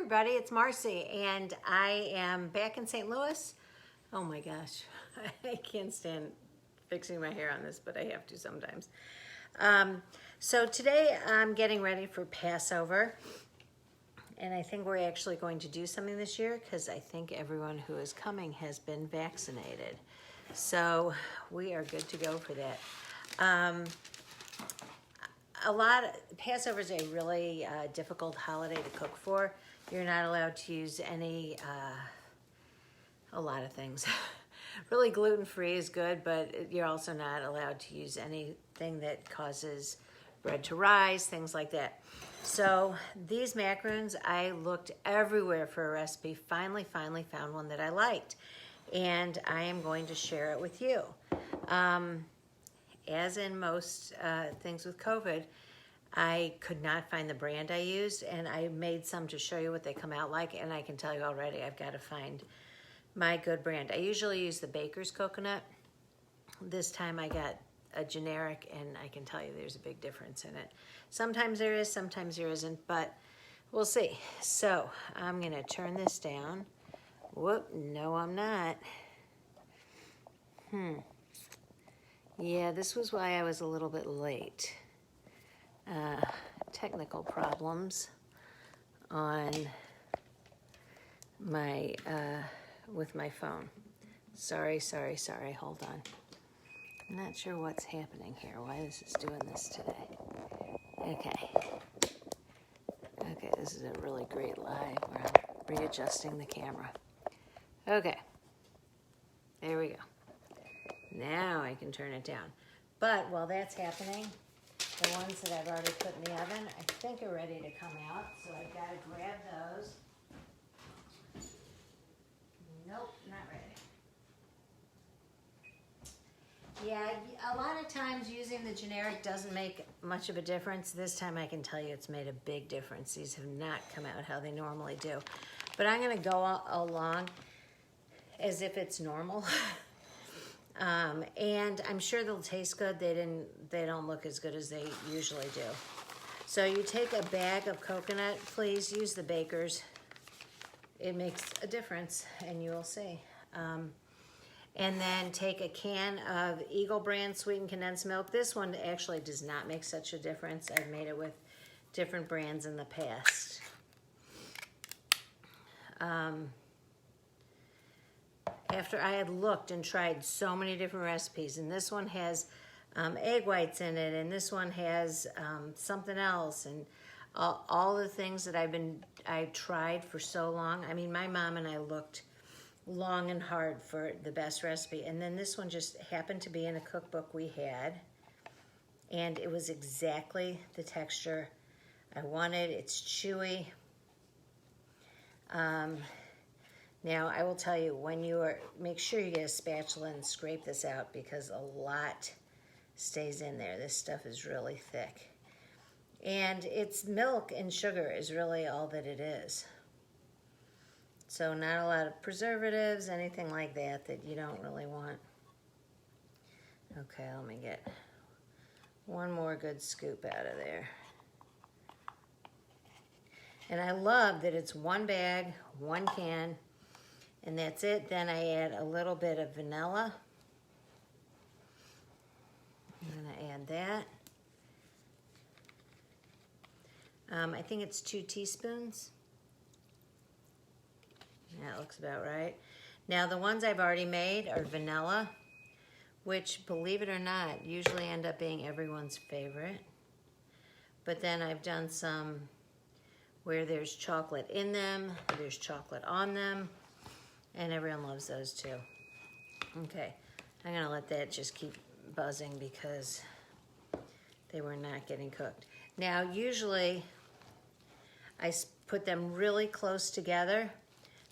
everybody, it's Marcie, and I am back in St. Louis. Oh my gosh, I can't stand fixing my hair on this, but I have to sometimes. So today I'm getting ready for Passover, and I think we're actually going to do something this year because I think everyone who is coming has been vaccinated. So we are good to go for that. Passover is a really difficult holiday to cook for. You're not allowed to use a lot of things. Really gluten-free is good, but you're also not allowed to use anything that causes bread to rise, things like that. So these macaroons, I looked everywhere for a recipe, finally found one that I liked. And I am going to share it with you. As in most things with COVID, I could not find the brand I used, and I made some to show you what they come out like, and I can tell you already I've got to find my good brand. I usually use the Baker's coconut. This time I got a generic, and I can tell you there's a big difference in it. Sometimes there is, sometimes there isn't, but we'll see. So I'm going to turn this down. Whoop, no I'm not. Yeah, this was why I was a little bit late. Technical problems on my, with my phone. Sorry, hold on. I'm not sure what's happening here, why this is doing this today. Okay, this is a really great live where I'm readjusting the camera. Okay, there we go. Now I can turn it down. But while that's happening, the ones that I've already put in the oven, I think are ready to come out. So I've got to grab those. Nope, not ready. Yeah, a lot of times using the generic doesn't make much of a difference. This time I can tell you it's made a big difference. These have not come out how they normally do. But I'm going to go along as if it's normal. And I'm sure they'll taste good. They don't look as good as they usually do. So you take a bag of coconut, please use the Baker's. It makes a difference, and you will see. And then take a can of Eagle brand sweetened condensed milk. This one actually does not make such a difference. I've made it with different brands in the past. After I had looked and tried so many different recipes, and this one has egg whites in it, and this one has something else, and all the things that I tried for so long. I mean, my mom and I looked long and hard for the best recipe, and then this one just happened to be in a cookbook we had, and it was exactly the texture I wanted. It's chewy. Now, I will tell you, make sure you get a spatula and scrape this out because a lot stays in there. This stuff is really thick. And it's milk and sugar is really all that it is. So not a lot of preservatives, anything like that you don't really want. Okay, let me get one more good scoop out of there. And I love that it's one bag, one can, and that's it. Then I add a little bit of vanilla. I'm going to add that. I think it's 2 teaspoons. That looks about right. Now the ones I've already made are vanilla, which, believe it or not, usually end up being everyone's favorite. But then I've done some where there's chocolate in them, there's chocolate on them, and everyone loves those too. Okay, I'm gonna let that just keep buzzing because they were not getting cooked. Now, usually I put them really close together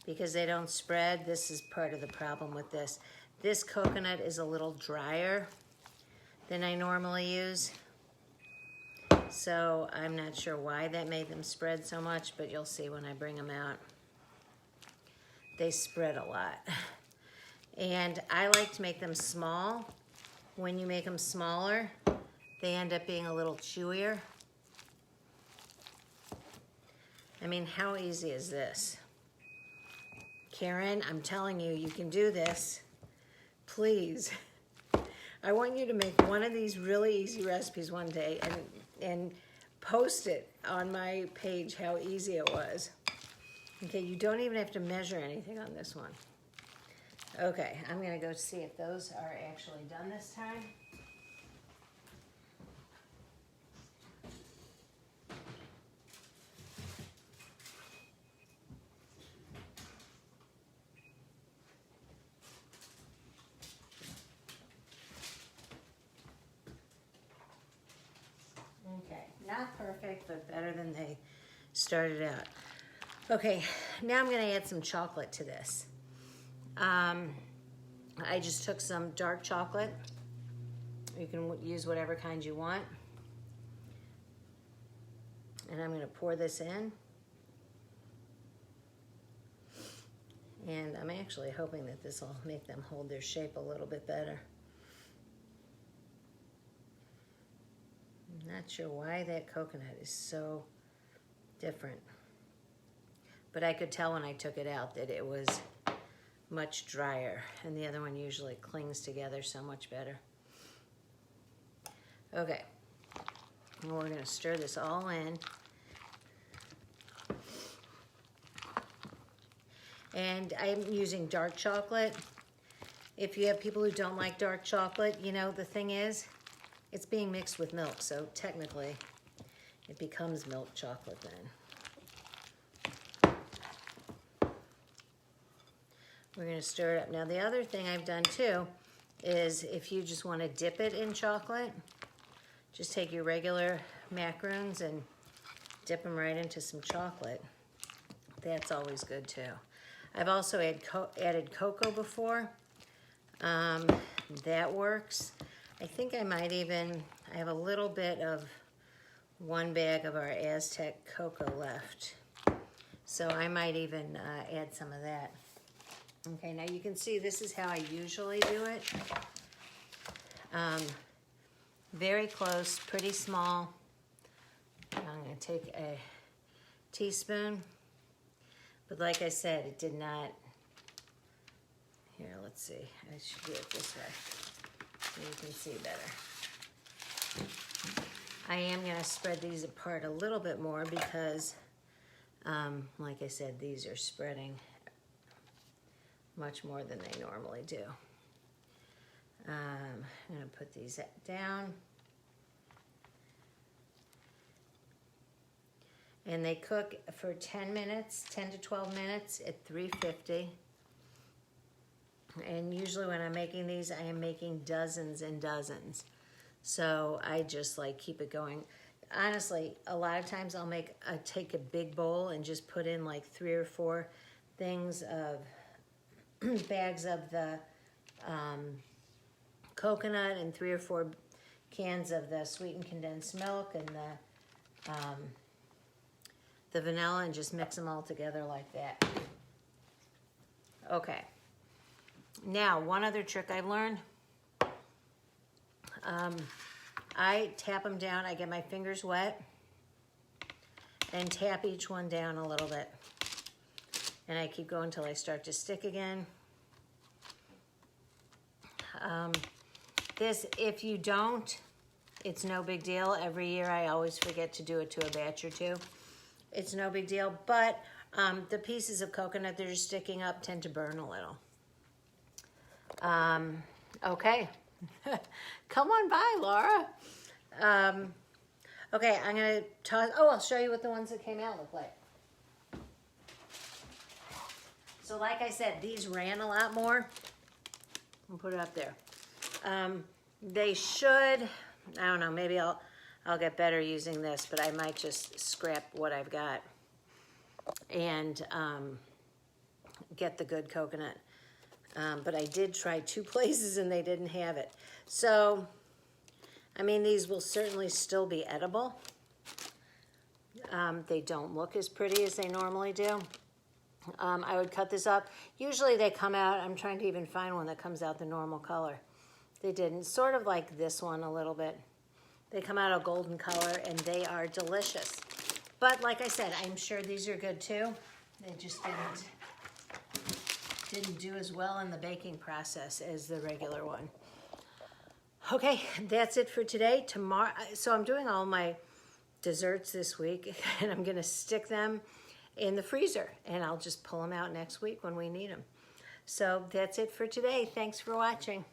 because they don't spread. This is part of the problem with this. This coconut is a little drier than I normally use. So I'm not sure why that made them spread so much, but you'll see when I bring them out. They spread a lot. And I like to make them small. When you make them smaller, they end up being a little chewier. I mean, how easy is this? Karen, I'm telling you, you can do this. Please. I want you to make one of these really easy recipes one day and post it on my page how easy it was. Okay, you don't even have to measure anything on this one. Okay, I'm gonna go see if those are actually done this time. Okay, not perfect, but better than they started out. Okay, now I'm gonna add some chocolate to this. I just took some dark chocolate. You can use whatever kind you want. And I'm gonna pour this in. And I'm actually hoping that this will make them hold their shape a little bit better. I'm not sure why that coconut is so different. But I could tell when I took it out that it was much drier, and the other one usually clings together so much better. Okay, and we're gonna stir this all in. And I'm using dark chocolate. If you have people who don't like dark chocolate, you know, the thing is, it's being mixed with milk, so technically it becomes milk chocolate then. We're gonna stir it up. Now the other thing I've done too is if you just wanna dip it in chocolate, just take your regular macaroons and dip them right into some chocolate. That's always good too. I've also added cocoa before. That works. I think I might even, I have a little bit of one bag of our Aztec cocoa left. So I might even add some of that. Okay, now you can see this is how I usually do it. Very close, pretty small. I'm gonna take a teaspoon. But like I said, it did not, here, let's see. I should do it this way so you can see better. I am gonna spread these apart a little bit more because, like I said, these are spreading much more than they normally do. I'm gonna put these down. And they cook for 10 minutes, 10 to 12 minutes at 350. And usually when I'm making these, I am making dozens and dozens. So I just like keep it going. Honestly, a lot of times I'll take a big bowl and just put in like 3 or 4 things of bags of the coconut and 3 or 4 cans of the sweetened condensed milk and the vanilla, and just mix them all together like that. Okay. Now, one other trick I've learned. I tap them down. I get my fingers wet and tap each one down a little bit. And I keep going until I start to stick again. This, if you don't, it's no big deal. Every year I always forget to do it to a batch or 2. It's no big deal, but the pieces of coconut that are sticking up tend to burn a little. Okay. Come on by, Laura. Okay, I'm gonna toss, I'll show you what the ones that came out look like. So like I said, these ran a lot more. I'll put it up there. They should, I don't know, maybe I'll get better using this, but I might just scrap what I've got and get the good coconut. But I did try 2 places and they didn't have it. So, I mean, these will certainly still be edible. They don't look as pretty as they normally do. I would cut this up. Usually they come out, I'm trying to even find one that comes out the normal color. They didn't, sort of like this one a little bit. They come out a golden color and they are delicious. But like I said, I'm sure these are good too. They just didn't do as well in the baking process as the regular one. Okay, that's it for today. Tomorrow, so I'm doing all my desserts this week, and I'm gonna stick them in the freezer, and I'll just pull them out next week when we need them. So that's it for today. Thanks for watching.